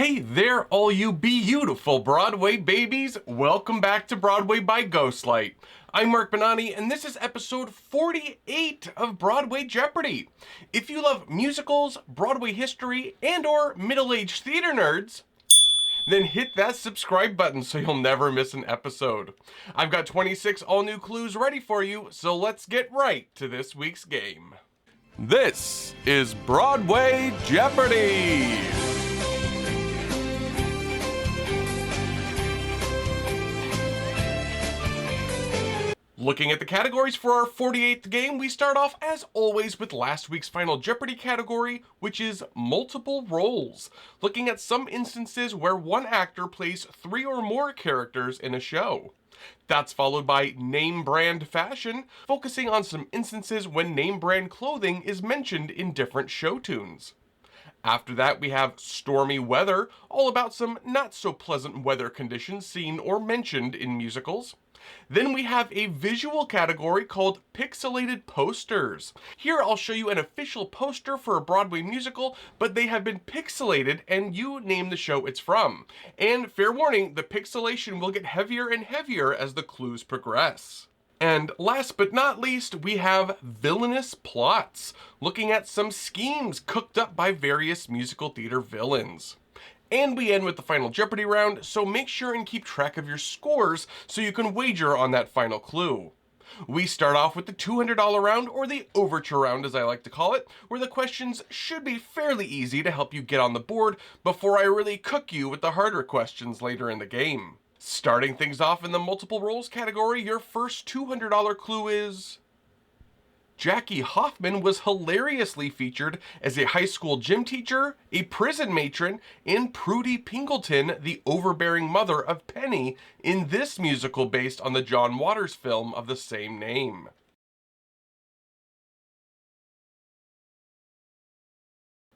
Hey there, all you beautiful Broadway babies! Welcome back to Broadway by Ghostlight. I'm Mark Bonanni, and this is episode 48 of Broadway Jeopardy. If you love musicals, Broadway history, and/or middle-aged theater nerds, then hit that subscribe button so you'll never miss an episode. I've got 26 all-new clues ready for you, so let's get right to this week's game. This is Broadway Jeopardy! Looking at the categories for our 48th game, we start off as always with last week's final Jeopardy category, which is multiple roles, looking at some instances where one actor plays 3 or more characters in a show. That's followed by name brand fashion, focusing on some instances when name brand clothing is mentioned in different show tunes. After that, we have stormy weather, all about some not so pleasant weather conditions seen or mentioned in musicals. Then we have a visual category called pixelated posters. Here I'll show you an official poster for a Broadway musical, but they have been pixelated and you name the show it's from. And fair warning, the pixelation will get heavier and heavier as the clues progress. And last but not least, we have villainous plots, looking at some schemes cooked up by various musical theater villains. And we end with the final Jeopardy round, so make sure and keep track of your scores so you can wager on that final clue. We start off with the $200 round, or the overture round as I like to call it, where the questions should be fairly easy to help you get on the board before I really cook you with the harder questions later in the game. Starting things off in the multiple roles category, your first $200 clue is... Jackie Hoffman was hilariously featured as a high school gym teacher, a prison matron, and Prudy Pingleton, the overbearing mother of Penny, in this musical based on the John Waters film of the same name.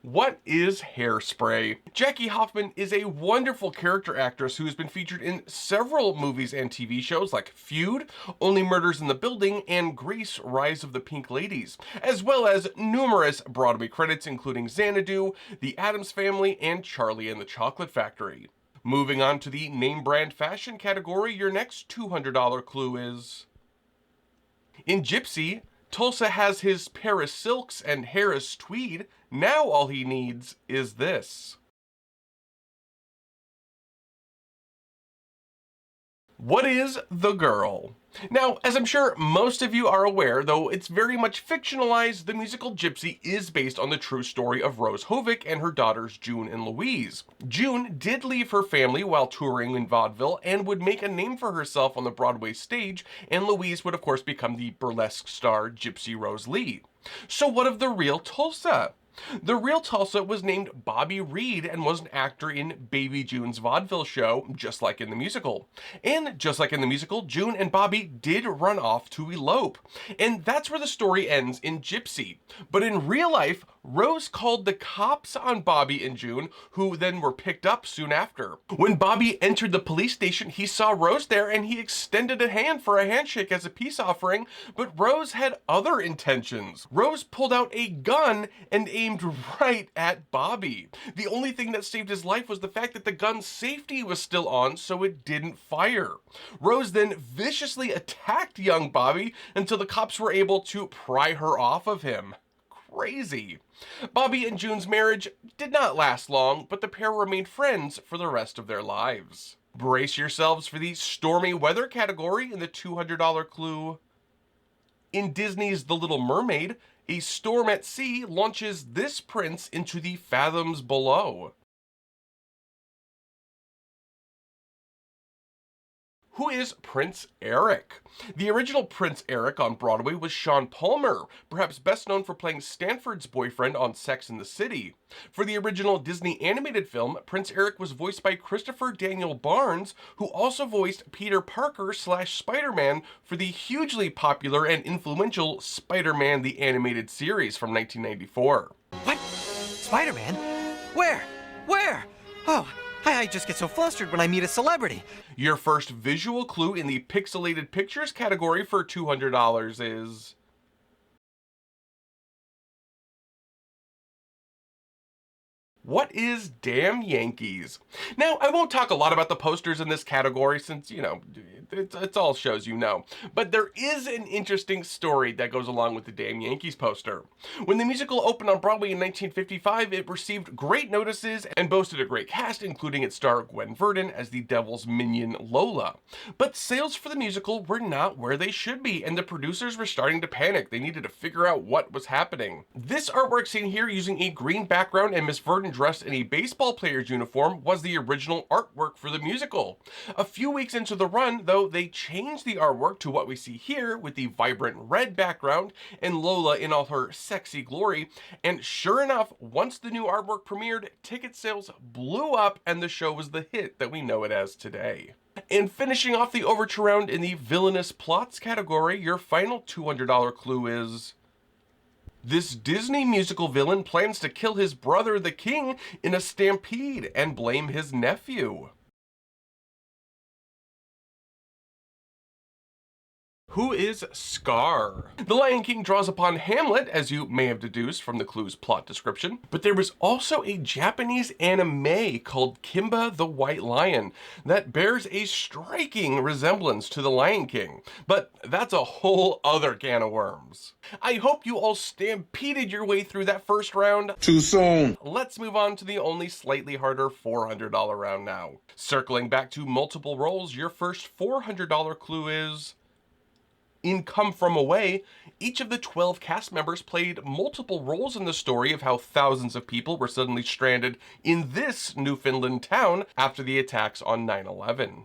What is Hairspray? Jackie Hoffman is a wonderful character actress who has been featured in several movies and TV shows like Feud, Only Murders in the Building, and Grease: Rise of the Pink Ladies, as well as numerous Broadway credits including Xanadu, The Addams Family, and Charlie and the Chocolate Factory. Moving on to the name brand fashion category, your next $200 clue is... In Gypsy, Tulsa has his Paris silks and Harris tweed. Now all he needs is this. What is The Girl? Now, as I'm sure most of you are aware, though it's very much fictionalized, the musical Gypsy is based on the true story of Rose Hovick and her daughters June and Louise. June did leave her family while touring in vaudeville and would make a name for herself on the Broadway stage, and Louise would of course become the burlesque star Gypsy Rose Lee. So what of the real Tulsa? The real Tulsa was named Bobby Reed and was an actor in Baby June's vaudeville show, just like in the musical. And just like in the musical, June and Bobby did run off to elope. And that's where the story ends in Gypsy. But in real life, Rose called the cops on Bobby and June, who then were picked up soon after. When Bobby entered the police station, he saw Rose there and he extended a hand for a handshake as a peace offering, but Rose had other intentions. Rose pulled out a gun and aimed right at Bobby. The only thing that saved his life was the fact that the gun's safety was still on, so it didn't fire. Rose then viciously attacked young Bobby until the cops were able to pry her off of him. Crazy. Bobby and June's marriage did not last long, but the pair remained friends for the rest of their lives. Brace yourselves for the stormy weather category in the $200 clue. In Disney's The Little Mermaid, a storm at sea launches this prince into the fathoms below. Who is Prince Eric? The original Prince Eric on Broadway was Sean Palmer, perhaps best known for playing Stanford's boyfriend on Sex and the City. For the original Disney animated film, Prince Eric was voiced by Christopher Daniel Barnes, who also voiced Peter Parker / Spider-Man for the hugely popular and influential Spider-Man the Animated Series from 1994. What? Spider-Man? Where? Where? Oh, I just get so flustered when I meet a celebrity. Your first visual clue in the pixelated pictures category for $200 is... What is Damn Yankees? Now, I won't talk a lot about the posters in this category since, it's all shows you know. But there is an interesting story that goes along with the Damn Yankees poster. When the musical opened on Broadway in 1955, it received great notices and boasted a great cast, including its star Gwen Verdon as the devil's minion Lola. But sales for the musical were not where they should be, and the producers were starting to panic. They needed to figure out what was happening. This artwork seen here using a green background and Miss Verdon dressed in a baseball player's uniform was the original artwork for the musical. A few weeks into the run, though, they changed the artwork to what we see here with the vibrant red background and Lola in all her sexy glory, and sure enough, once the new artwork premiered, ticket sales blew up and the show was the hit that we know it as today. And finishing off the overture round in the villainous plots category, your final $200 clue is: this Disney musical villain plans to kill his brother, the king, in a stampede and blame his nephew. Who is Scar? The Lion King draws upon Hamlet, as you may have deduced from the clue's plot description, but there was also a Japanese anime called Kimba the White Lion that bears a striking resemblance to the Lion King, but that's a whole other can of worms. I hope you all stampeded your way through that first round. Too soon. Let's move on to the only slightly harder $400 round now. Circling back to multiple roles, your first $400 clue is: in Come From Away, each of the 12 cast members played multiple roles in the story of how thousands of people were suddenly stranded in this Newfoundland town after the attacks on 9/11.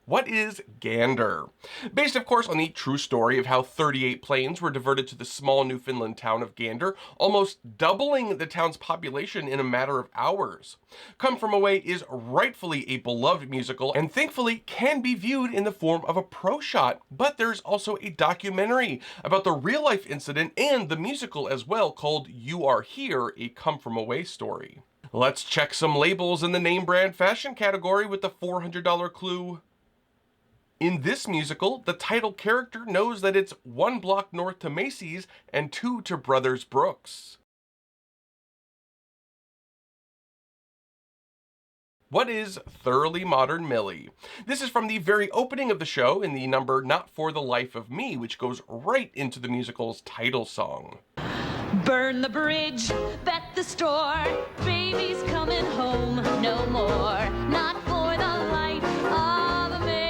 What is Gander? Based, of course, on the true story of how 38 planes were diverted to the small Newfoundland town of Gander, almost doubling the town's population in a matter of hours. Come From Away is rightfully a beloved musical and thankfully can be viewed in the form of a pro shot, but there's also a documentary about the real-life incident and the musical as well called You Are Here, a Come From Away story. Let's check some labels in the name brand fashion category with the $400 clue. In this musical, the title character knows that it's 1 block north to Macy's and 2 to Brothers Brooks. What is Thoroughly Modern Millie? This is from the very opening of the show in the number Not For the Life of Me, which goes right into the musical's title song. Burn the bridge, bet the store, baby's coming home no more. Not for the life of me.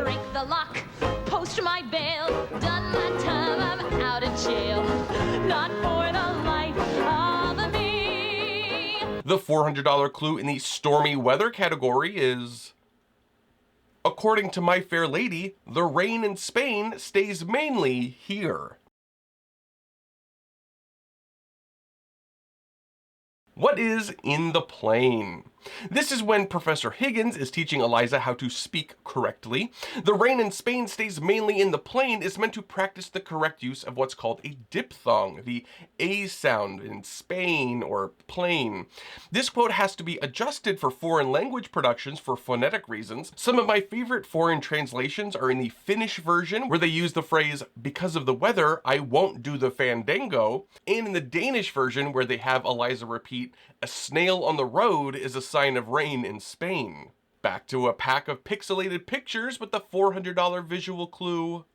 Break the lock, post my bail, done my time, I'm out of jail. Not for the life of me. The $400 clue in the stormy weather category is: according to My Fair Lady, the rain in Spain stays mainly here. What is In the Plane? This is when Professor Higgins is teaching Eliza how to speak correctly. The rain in Spain stays mainly in the plane is meant to practice the correct use of what's called a diphthong, the A sound in Spain or plane. This quote has to be adjusted for foreign language productions for phonetic reasons. Some of my favorite foreign translations are in the Finnish version, where they use the phrase, because of the weather, I won't do the fandango, and in the Danish version, where they have Eliza repeat, a snail on the road is a sign of rain in Spain. Back to a pack of pixelated pictures with the $400 visual clue.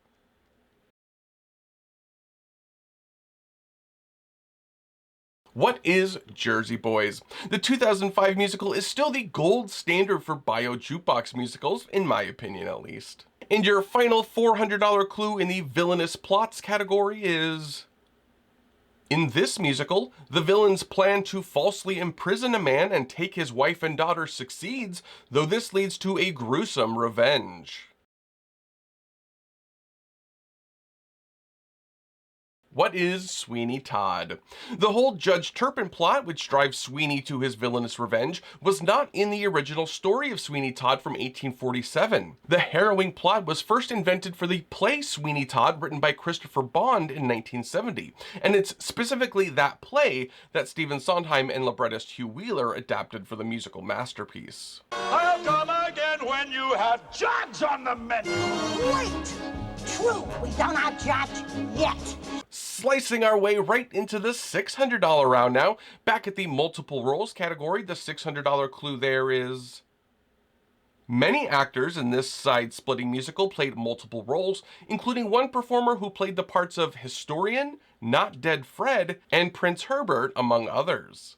What is Jersey Boys? The 2005 musical is still the gold standard for bio jukebox musicals, in my opinion at least. And your final $400 clue in the villainous plots category is: in this musical, the villain's plan to falsely imprison a man and take his wife and daughter succeeds, though this leads to a gruesome revenge. What is Sweeney Todd? The whole Judge Turpin plot, which drives Sweeney to his villainous revenge, was not in the original story of Sweeney Todd from 1847. The harrowing plot was first invented for the play Sweeney Todd, written by Christopher Bond in 1970, and it's specifically that play that Stephen Sondheim and librettist Hugh Wheeler adapted for the musical masterpiece. I'll come again And when you have judge on the menu. Wait! True, we don't have judge yet. Slicing our way right into the $600 round now. Back at the multiple roles category, the $600 clue there is... Many actors in this side-splitting musical played multiple roles, including one performer who played the parts of Historian, Not Dead Fred, and Prince Herbert, among others.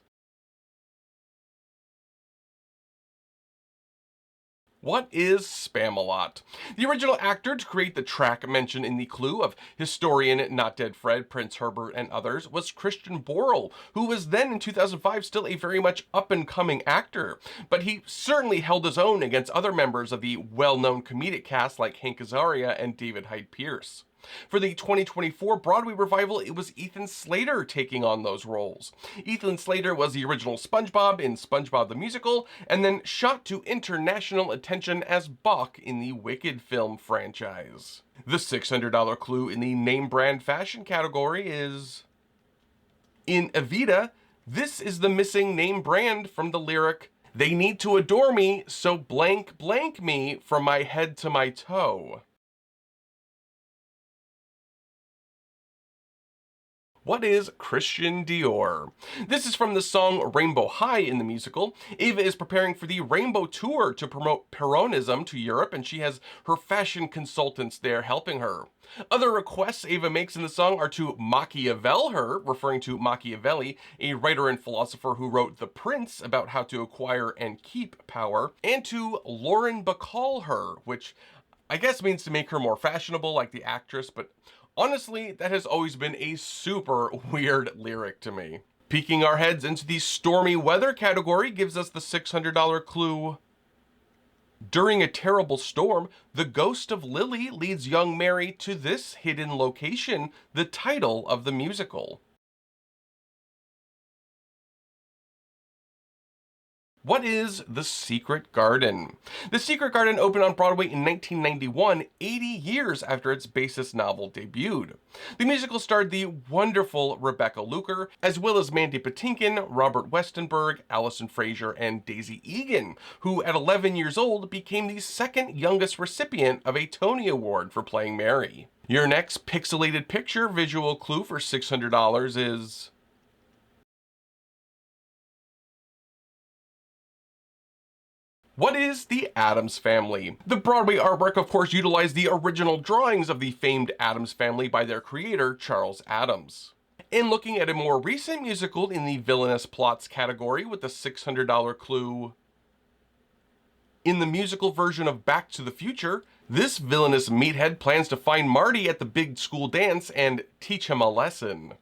What is Spamalot? The original actor to create the track mentioned in the clue of Historian, Not Dead Fred, Prince Herbert, and others was Christian Borle, who was then in 2005 still a very much up-and-coming actor, but he certainly held his own against other members of the well-known comedic cast like Hank Azaria and David Hyde Pierce. For the 2024 Broadway revival, it was Ethan Slater taking on those roles. Ethan Slater was the original SpongeBob in SpongeBob the Musical, and then shot to international attention as Bach in the Wicked film franchise. The $600 clue in the name brand fashion category is... In Evita, this is the missing name brand from the lyric, "They need to adore me, so blank blank me from my head to my toe." What is Christian Dior? This is from the song Rainbow High in the musical. Ava is preparing for the Rainbow Tour to promote Peronism to Europe, and she has her fashion consultants there helping her. Other requests Ava makes in the song are to Machiavel her, referring to Machiavelli, a writer and philosopher who wrote The Prince about how to acquire and keep power, and to Lauren Bacall her, which I guess means to make her more fashionable like the actress, but honestly, that has always been a super weird lyric to me. Peeking our heads into the stormy weather category gives us the $600 clue. During a terrible storm, the ghost of Lily leads young Mary to this hidden location, the title of the musical. What is The Secret Garden? The Secret Garden opened on Broadway in 1991, 80 years after its basis novel debuted. The musical starred the wonderful Rebecca Luker, as well as Mandy Patinkin, Robert Westenberg, Allison Fraser, and Daisy Egan, who at 11 years old became the second youngest recipient of a Tony Award for playing Mary. Your next pixelated picture visual clue for $600 is... What is the Addams Family? The Broadway artwork, of course, utilized the original drawings of the famed Addams Family by their creator, Charles Addams. And looking at a more recent musical in the villainous plots category with the $600 clue. In the musical version of Back to the Future, this villainous meathead plans to find Marty at the big school dance and teach him a lesson.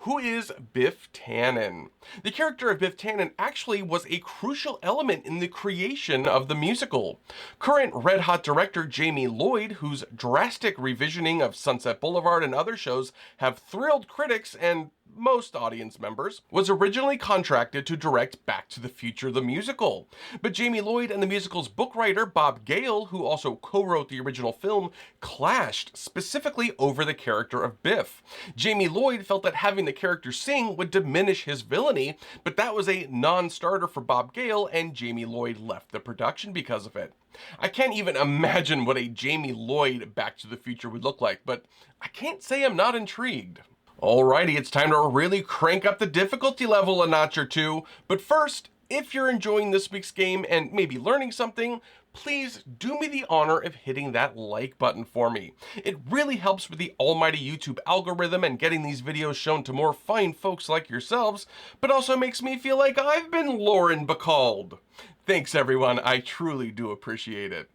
Who is Biff Tannen? The character of Biff Tannen actually was a crucial element in the creation of the musical. Current Red Hot director Jamie Lloyd, whose drastic revisioning of Sunset Boulevard and other shows have thrilled critics and most audience members, was originally contracted to direct Back to the Future the musical. But Jamie Lloyd and the musical's book writer Bob Gale, who also co-wrote the original film, clashed specifically over the character of Biff. Jamie Lloyd felt that having the character sing would diminish his villainy, but that was a non-starter for Bob Gale, and Jamie Lloyd left the production because of it. I can't even imagine what a Jamie Lloyd Back to the Future would look like, but I can't say I'm not intrigued. Alrighty, it's time to really crank up the difficulty level a notch or two. But first, if you're enjoying this week's game and maybe learning something, please do me the honor of hitting that like button for me. It really helps with the almighty YouTube algorithm and getting these videos shown to more fine folks like yourselves, but also makes me feel like I've been Lauren Bacalled. Thanks everyone, I truly do appreciate it.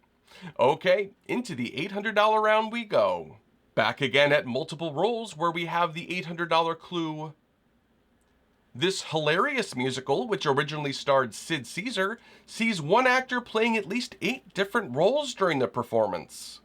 Okay, into the $800 round we go. Back again at multiple roles where we have the $800 clue. This hilarious musical, which originally starred Sid Caesar, sees one actor playing at least 8 different roles during the performance.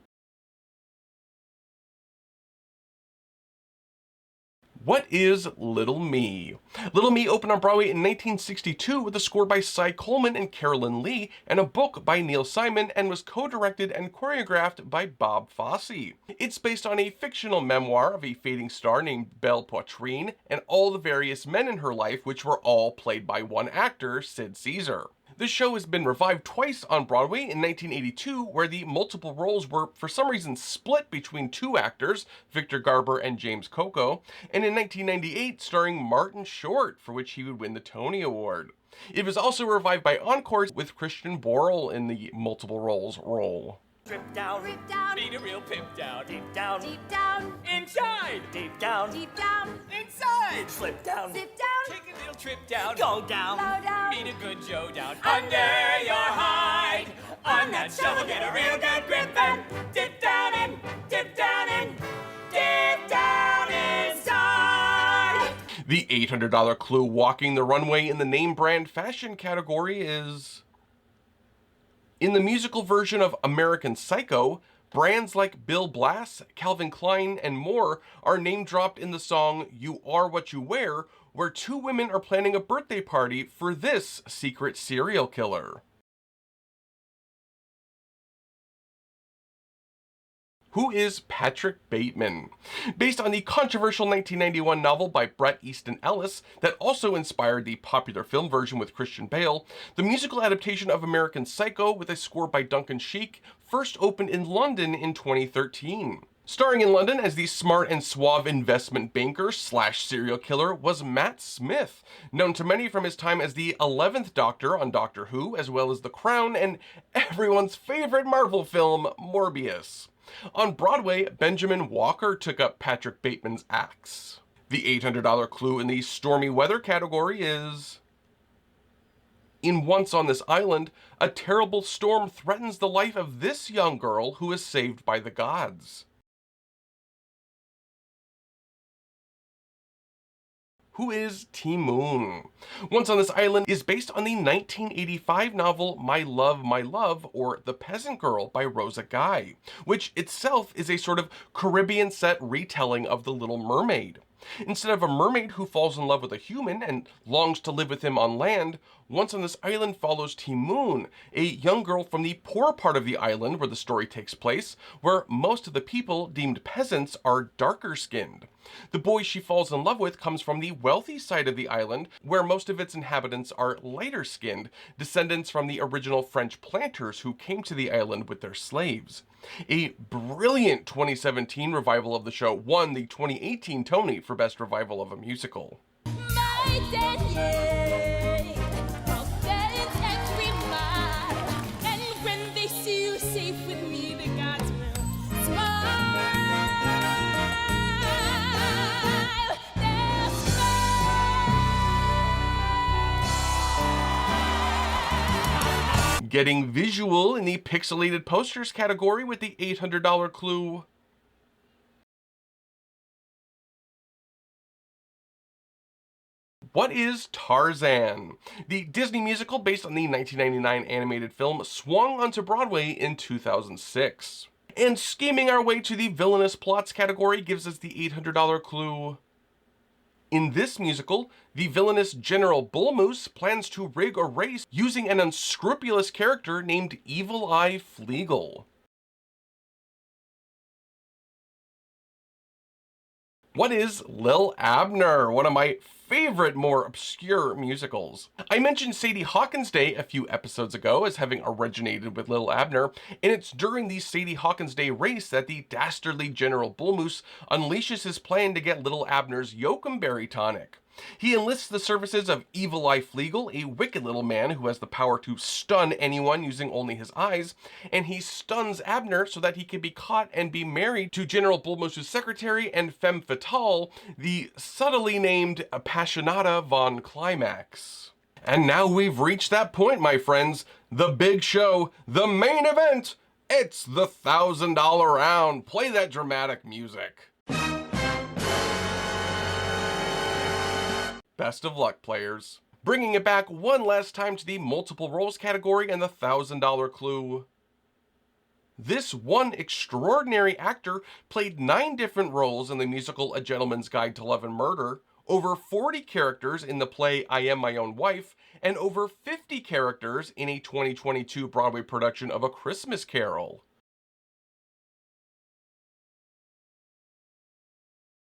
What is Little Me? Little Me opened on Broadway in 1962 with a score by Cy Coleman and Carolyn Lee and a book by Neil Simon, and was co-directed and choreographed by Bob Fosse. It's based on a fictional memoir of a fading star named Belle Poitrine and all the various men in her life, which were all played by one actor, Sid Caesar. The show has been revived twice on Broadway in 1982, where the multiple roles were for some reason split between two actors, Victor Garber and James Coco, and in 1998 starring Martin Short, for which he would win the Tony Award. It was also revived by encores with Christian Borle in the multiple roles role. Drip down, beat a real pimp down, deep down, inside, deep down, inside, slip down, take a little trip down, go down, meet a good Joe down, under your hide, on that shovel get a real good grip and dip down in, dip down in, dip down inside. The $800 clue walking the runway in the name brand fashion category is... In the musical version of American Psycho, brands like Bill Blass, Calvin Klein, and more are name-dropped in the song You Are What You Wear, where two women are planning a birthday party for this secret serial killer. Who is Patrick Bateman? Based on the controversial 1991 novel by Bret Easton Ellis that also inspired the popular film version with Christian Bale, the musical adaptation of American Psycho with a score by Duncan Sheik first opened in London in 2013. Starring in London as the smart and suave investment banker slash serial killer was Matt Smith, known to many from his time as the 11th Doctor on Doctor Who, as well as The Crown and everyone's favorite Marvel film, Morbius. On Broadway, Benjamin Walker took up Patrick Bateman's axe. The $800 clue in the stormy weather category is... In Once on This Island, a terrible storm threatens the life of this young girl who is saved by the gods. Who is Ti Moune? Once on This Island is based on the 1985 novel My Love, or The Peasant Girl by Rosa Guy, which itself is a sort of Caribbean-set retelling of The Little Mermaid. Instead of a mermaid who falls in love with a human and longs to live with him on land, Once on This Island follows Ti Moune, a young girl from the poor part of the island where the story takes place, where most of the people, deemed peasants, are darker skinned. The boy she falls in love with comes from the wealthy side of the island, where most of its inhabitants are lighter skinned, descendants from the original French planters who came to the island with their slaves. A brilliant 2017 revival of the show won the 2018 Tony for Best Revival of a Musical. Getting visual in the pixelated posters category with the $800 clue. What is Tarzan? The Disney musical based on the 1999 animated film swung onto Broadway in 2006. And scheming our way to the villainous plots category gives us the $800 clue. In this musical, the villainous General Bullmoose plans to rig a race using an unscrupulous character named Evil Eye Fleagle. What is Lil Abner? One of my favorite more obscure musicals. I mentioned Sadie Hawkins Day a few episodes ago as having originated with Lil Abner, and it's during the Sadie Hawkins Day race that the dastardly General Bullmoose unleashes his plan to get Lil Abner's Yokumberry tonic. He enlists the services of Evil Eye Fleagle, a wicked little man who has the power to stun anyone using only his eyes, and he stuns Abner so that he can be caught and be married to General Bullmoose's secretary and femme fatale, the subtly named Appassionata von Climax. And now we've reached that point, my friends. The big show, the main event. It's the $1,000 round. Play that dramatic music. Best of luck, players. Bringing it back one last time to the multiple roles category and the $1,000 clue. This one extraordinary actor played 9 different roles in the musical A Gentleman's Guide to Love and Murder, over 40 characters in the play I Am My Own Wife, and over 50 characters in a 2022 Broadway production of A Christmas Carol.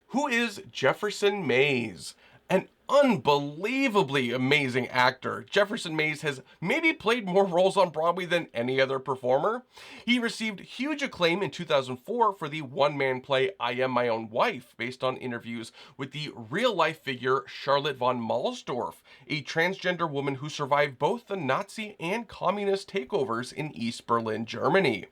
Who is Jefferson Mays? An unbelievably amazing actor. Jefferson Mays has maybe played more roles on Broadway than any other performer. He received huge acclaim in 2004 for the one-man play I Am My Own Wife, based on interviews with the real-life figure Charlotte von Mahlsdorf, a transgender woman who survived both the Nazi and communist takeovers in East Berlin, Germany.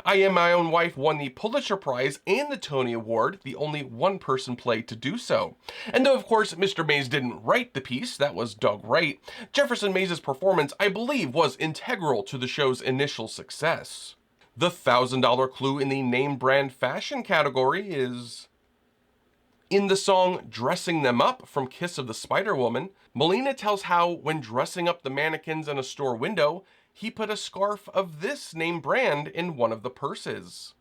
I Am My Own Wife won the Pulitzer Prize and the Tony Award, the only one-person play to do so. And though, of course, Mr. Mays didn't write the piece, that was Doug Wright, Jefferson Mays' performance, I believe, was integral to the show's initial success. The $1,000 clue in the name brand fashion category is... In the song Dressing Them Up from Kiss of the Spider-Woman, Molina tells how, when dressing up the mannequins in a store window, he put a scarf of this name brand in one of the purses.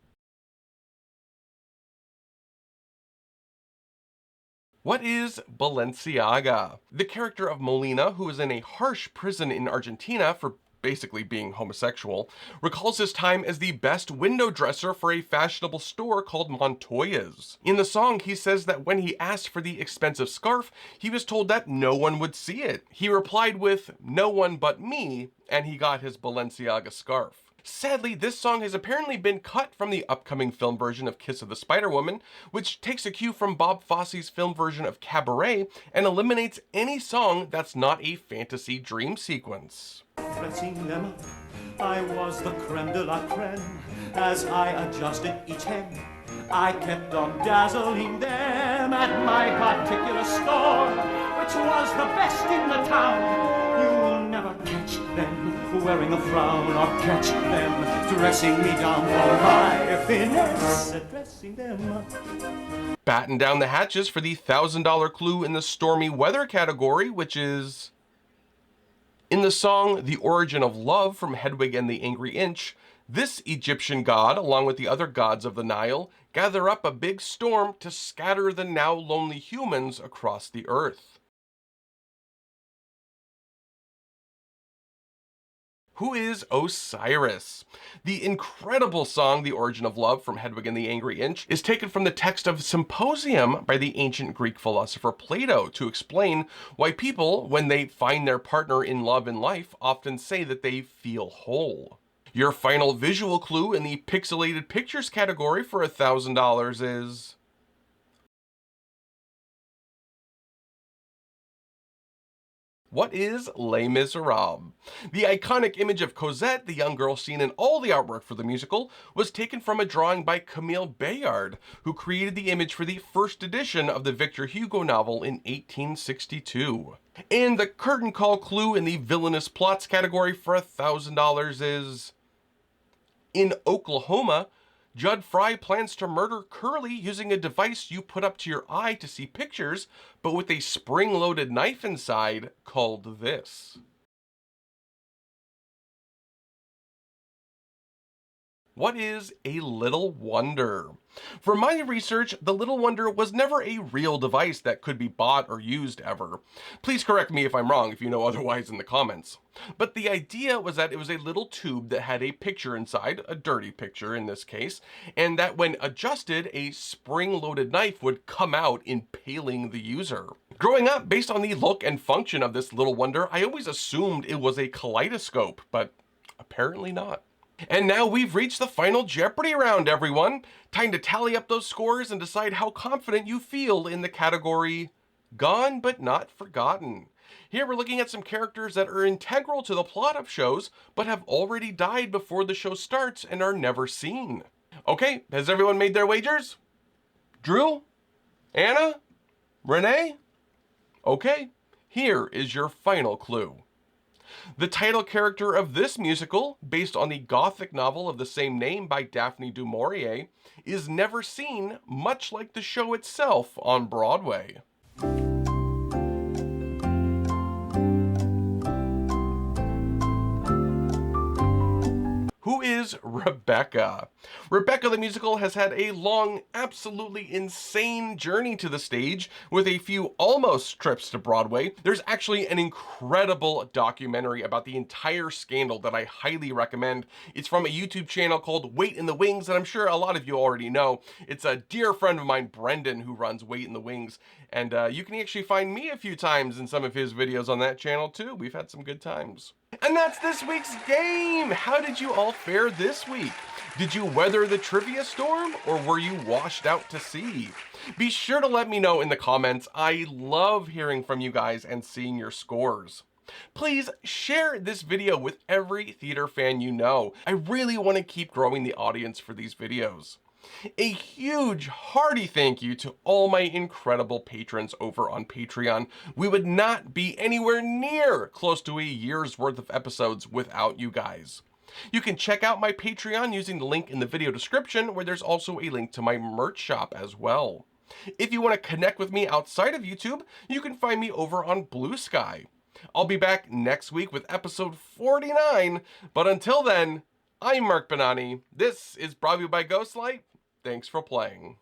What is Balenciaga? The character of Molina, who is in a harsh prison in Argentina for basically being homosexual, recalls his time as the best window dresser for a fashionable store called Montoya's. In the song, he says that when he asked for the expensive scarf, he was told that no one would see it. He replied with, "No one but me," and he got his Balenciaga scarf. Sadly, this song has apparently been cut from the upcoming film version of Kiss of the Spider-Woman, which takes a cue from Bob Fosse's film version of Cabaret and eliminates any song that's not a fantasy dream sequence. Dressing them up, I was the creme de la creme. As I adjusted each hem, I kept on dazzling them at my particular store, which was the best in the town. You'll never catch them wearing a frown, or catch them dressing me down for my finesse, dressing them up. Batten down the hatches for the $1,000 clue in the stormy weather category, which is... In the song The Origin of Love from Hedwig and the Angry Inch, this Egyptian god, along with the other gods of the Nile, gather up a big storm to scatter the now lonely humans across the earth. Who is Osiris? The incredible song The Origin of Love from Hedwig and the Angry Inch is taken from the text of Symposium by the ancient Greek philosopher Plato to explain why people, when they find their partner in love and life, often say that they feel whole. Your final visual clue in the pixelated pictures category for $1,000 is... What is Les Miserables? The iconic image of Cosette, the young girl seen in all the artwork for the musical, was taken from a drawing by Camille Bayard, who created the image for the first edition of the Victor Hugo novel in 1862. And the curtain call clue in the villainous plots category for $1,000 is... In Oklahoma, Judd Fry plans to murder Curly using a device you put up to your eye to see pictures, but with a spring-loaded knife inside called this. What is a Little Wonder? From my research, the Little Wonder was never a real device that could be bought or used ever. Please correct me if I'm wrong if you know otherwise in the comments. But the idea was that it was a little tube that had a picture inside, a dirty picture in this case, and that when adjusted, a spring-loaded knife would come out, impaling the user. Growing up, based on the look and function of this Little Wonder, I always assumed it was a kaleidoscope, but apparently not. And now we've reached the final Jeopardy round, everyone. Time to tally up those scores and decide how confident you feel in the category Gone But Not Forgotten. Here we're looking at some characters that are integral to the plot of shows, but have already died before the show starts and are never seen. Okay, has everyone made their wagers? Drew? Anna? Renee? Okay, here is your final clue. The title character of this musical, based on the Gothic novel of the same name by Daphne du Maurier, is never seen, much like the show itself on Broadway. Who who is Rebecca. Rebecca the musical has had a long, absolutely insane journey to the stage with a few almost trips to Broadway. There's actually an incredible documentary about the entire scandal that I highly recommend. It's from a YouTube channel called Wait in the Wings, and I'm sure a lot of you already know. It's a dear friend of mine, Brendan, who runs Wait in the Wings, and you can actually find me a few times in some of his videos on that channel too. We've had some good times. And that's this week's game! How did you all fare this week? Did you weather the trivia storm, or were you washed out to sea? Be sure to let me know in the comments. I love hearing from you guys and seeing your scores. Please share this video with every theater fan you know. I really want to keep growing the audience for these videos. A huge hearty thank you to all my incredible patrons over on Patreon. We would not be anywhere near close to a year's worth of episodes without you guys. You can check out my Patreon using the link in the video description, where there's also a link to my merch shop as well. If you want to connect with me outside of YouTube, you can find me over on Blue Sky. I'll be back next week with episode 49, but until then, I'm Mark Benani. This is Broadway by Ghostlight. Thanks for playing.